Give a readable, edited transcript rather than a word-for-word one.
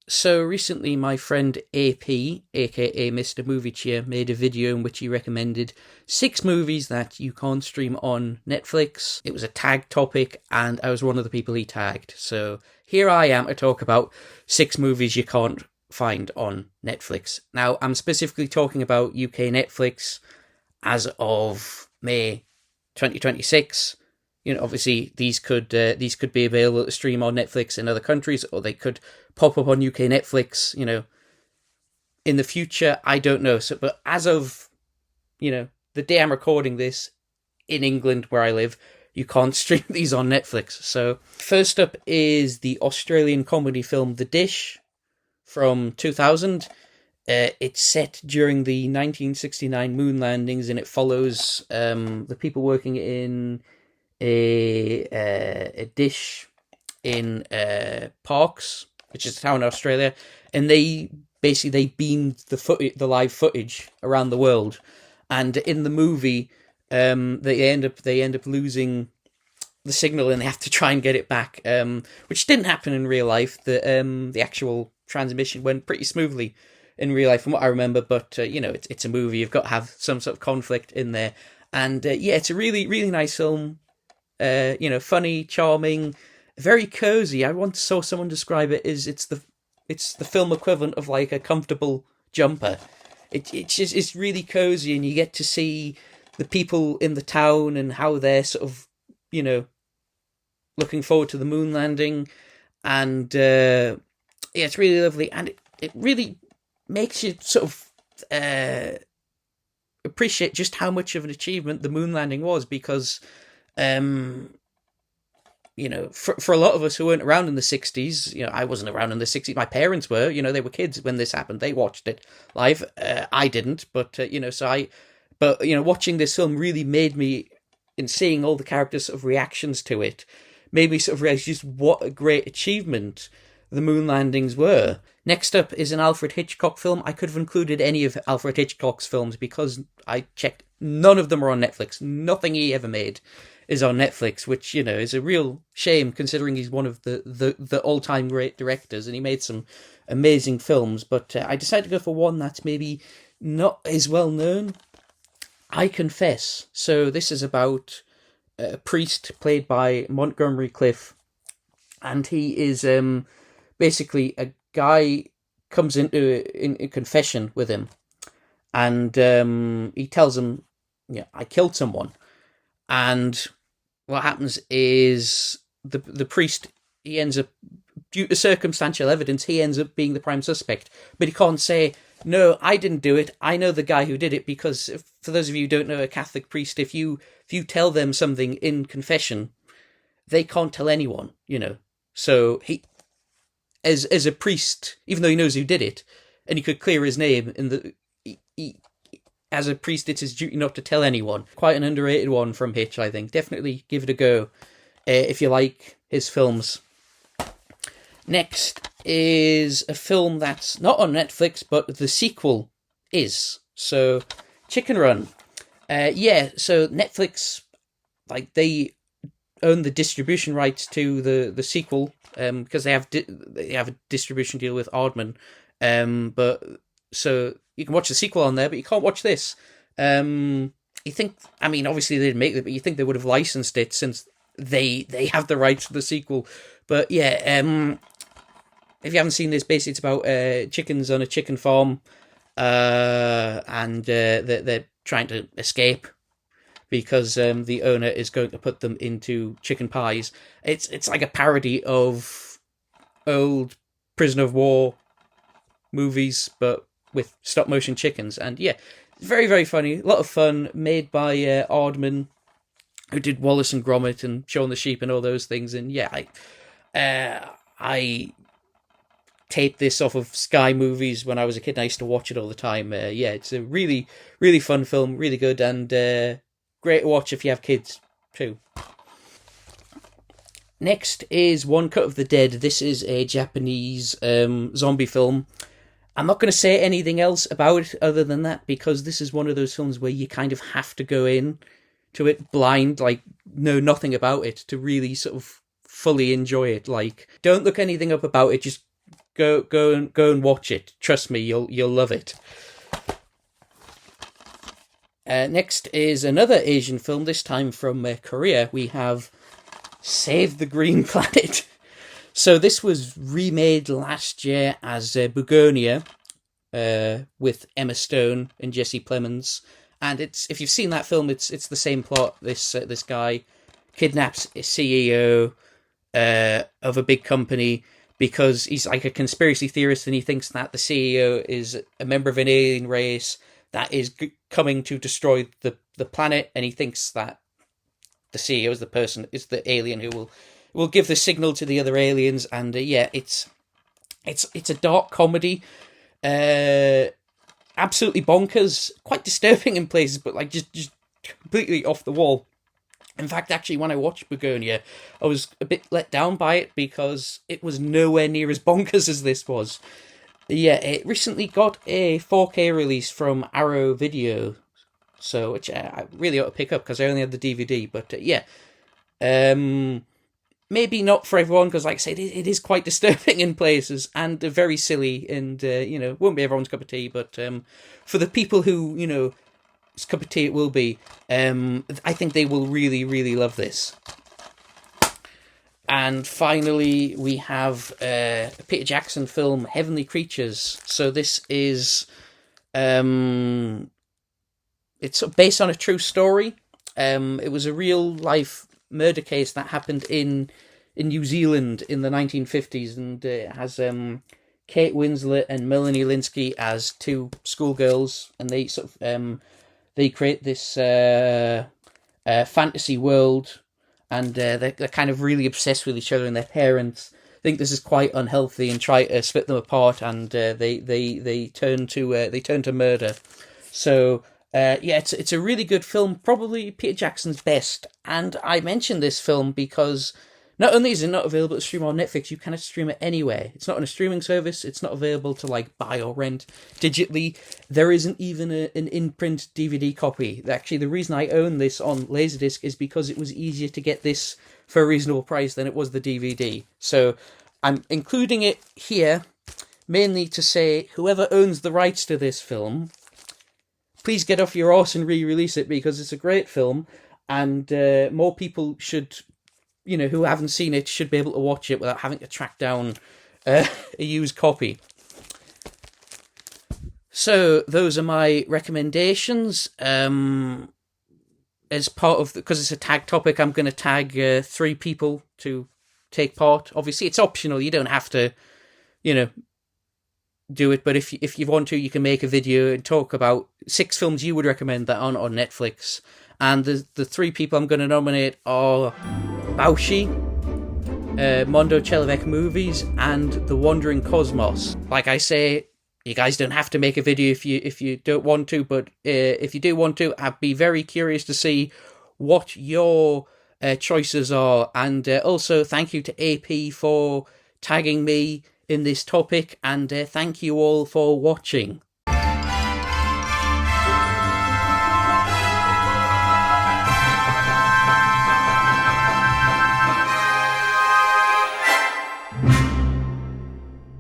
So recently, my friend AP, aka Mr. Movie Cheer, made a video in which he recommended 6 movies that you can't stream on Netflix. It was a tag topic, and I was one of the people he tagged. So here I am to talk about 6 movies you can't find on Netflix. Now, I'm specifically talking about UK Netflix as of May 2026. Obviously these could be available to stream on Netflix in other countries, or they could pop up on UK Netflix. In the future, I don't know. So, but as of the day I'm recording this, in England where I live, you can't stream these on Netflix. So first up is the Australian comedy film The Dish from 2000. It's set during the 1969 moon landings, and it follows the people working in a dish in Parkes, which is a town in Australia, and they beamed the live footage around the world, and in the movie, they end up losing the signal, and they have to try and get it back, which didn't happen in real life. The actual transmission went pretty smoothly in real life, from what I remember. But it's a movie; you've got to have some sort of conflict in there, and it's a really really nice film. Funny, charming, very cozy. I once saw someone describe it as it's the film equivalent of like a comfortable jumper. It's really cozy, and you get to see the people in the town and how they're sort of looking forward to the moon landing, and it's really lovely, and it really makes you sort of appreciate just how much of an achievement the moon landing was, because for a lot of us who weren't around in the 60s, I wasn't around in the 60s. My parents were, they were kids when this happened. They watched it live. I didn't, but, watching this film really made me, in seeing all the characters' sort of reactions to it, made me sort of realize just what a great achievement the moon landings were. Next up is an Alfred Hitchcock film. I could have included any of Alfred Hitchcock's films because I checked. None of them are on Netflix. Nothing he ever made is on Netflix, which, is a real shame considering he's one of the all-time great directors, and he made some amazing films. But I decided to go for one that's maybe not as well known. I Confess. So this is about a priest played by Montgomery Clift, and he is basically a guy comes into in confession with him, and he tells him, I killed someone. And what happens is the priest, he ends up, due to circumstantial evidence, he ends up being the prime suspect. But he can't say, no, I didn't do it. I know the guy who did it, because for those of you who don't know, a Catholic priest, if you tell them something in confession, they can't tell anyone, So he, as a priest, even though he knows who did it, and he could clear his name, as a priest, it's his duty not to tell anyone. Quite an underrated one from Hitch, I think. Definitely give it a go if you like his films. Next is a film that's not on Netflix, but the sequel is. So, Chicken Run. So Netflix, they own the distribution rights to the sequel, because they have a distribution deal with Aardman. But so you can watch the sequel on there, but you can't watch this. You think, obviously they didn't make it, but you think they would have licensed it since they have the rights to the sequel. But if you haven't seen this, basically it's about chickens on a chicken farm, and they're trying to escape because the owner is going to put them into chicken pies. It's like a parody of old prisoner of war movies, but with stop motion chickens. And very very funny, a lot of fun, made by Aardman, who did Wallace and Gromit and Shaun the Sheep and all those things. And I taped this off of Sky Movies when I was a kid, and I used to watch it all the time. It's a really really fun film, really good, and great to watch if you have kids too. Next is One Cut of the Dead. This is a Japanese zombie film. I'm not going to say anything else about it other than that, because this is one of those films where you kind of have to go in to it blind, know nothing about it to really sort of fully enjoy it. Don't look anything up about it, just go and watch it. Trust me, you'll love it. Next is another Asian film, this time from Korea. We have Save the Green Planet. So this was remade last year as Begonia, with Emma Stone and Jesse Plemons. And if you've seen that film, it's the same plot. This guy kidnaps a CEO of a big company because he's like a conspiracy theorist, and he thinks that the CEO is a member of an alien race that is coming to destroy the planet, and he thinks that the CEO is the alien who will give the signal to the other aliens. And it's a dark comedy, absolutely bonkers, quite disturbing in places, but like just completely off the wall. In fact, actually, when I watched Begonia, I was a bit let down by it because it was nowhere near as bonkers as this was. Yeah, it recently got a 4K release from Arrow Video, so which I really ought to pick up because I only had the DVD. But maybe not for everyone because, like I said, it is quite disturbing in places and very silly, and won't be everyone's cup of tea. But for the people who cup of tea it will be, I think they will really, really love this. And finally, we have a Peter Jackson film, Heavenly Creatures. So this is, it's based on a true story. It was a real life murder case that happened in New Zealand in the 1950s, and it has Kate Winslet and Melanie Linsky as two schoolgirls, and they they create this fantasy world. And they're kind of really obsessed with each other, and their parents think this is quite unhealthy and try to split them apart. And they turn to murder. So it's a really good film, probably Peter Jackson's best. And I mentioned this film because not only is it not available to stream on Netflix, you cannot stream it anywhere. It's not on a streaming service. It's not available to buy or rent digitally. There isn't even an in-print DVD copy. Actually, the reason I own this on Laserdisc is because it was easier to get this for a reasonable price than it was the DVD. So I'm including it here mainly to say, whoever owns the rights to this film, please get off your arse and re-release it, because it's a great film, and more people should, who haven't seen it, should be able to watch it without having to track down a used copy. So those are my recommendations. As part of, because it's a tag topic, I'm going to tag 3 people to take part. Obviously, it's optional. You don't have to, do it. But if you want to, you can make a video and talk about 6 films you would recommend that aren't on Netflix. And the 3 people I'm going to nominate are Baushi, Mondo Chelovek Movies, and The Wandering Cosmos. Like I say, you guys don't have to make a video if you don't want to, but if you do want to, I'd be very curious to see what your choices are. And also, thank you to AP for tagging me in this topic, and thank you all for watching.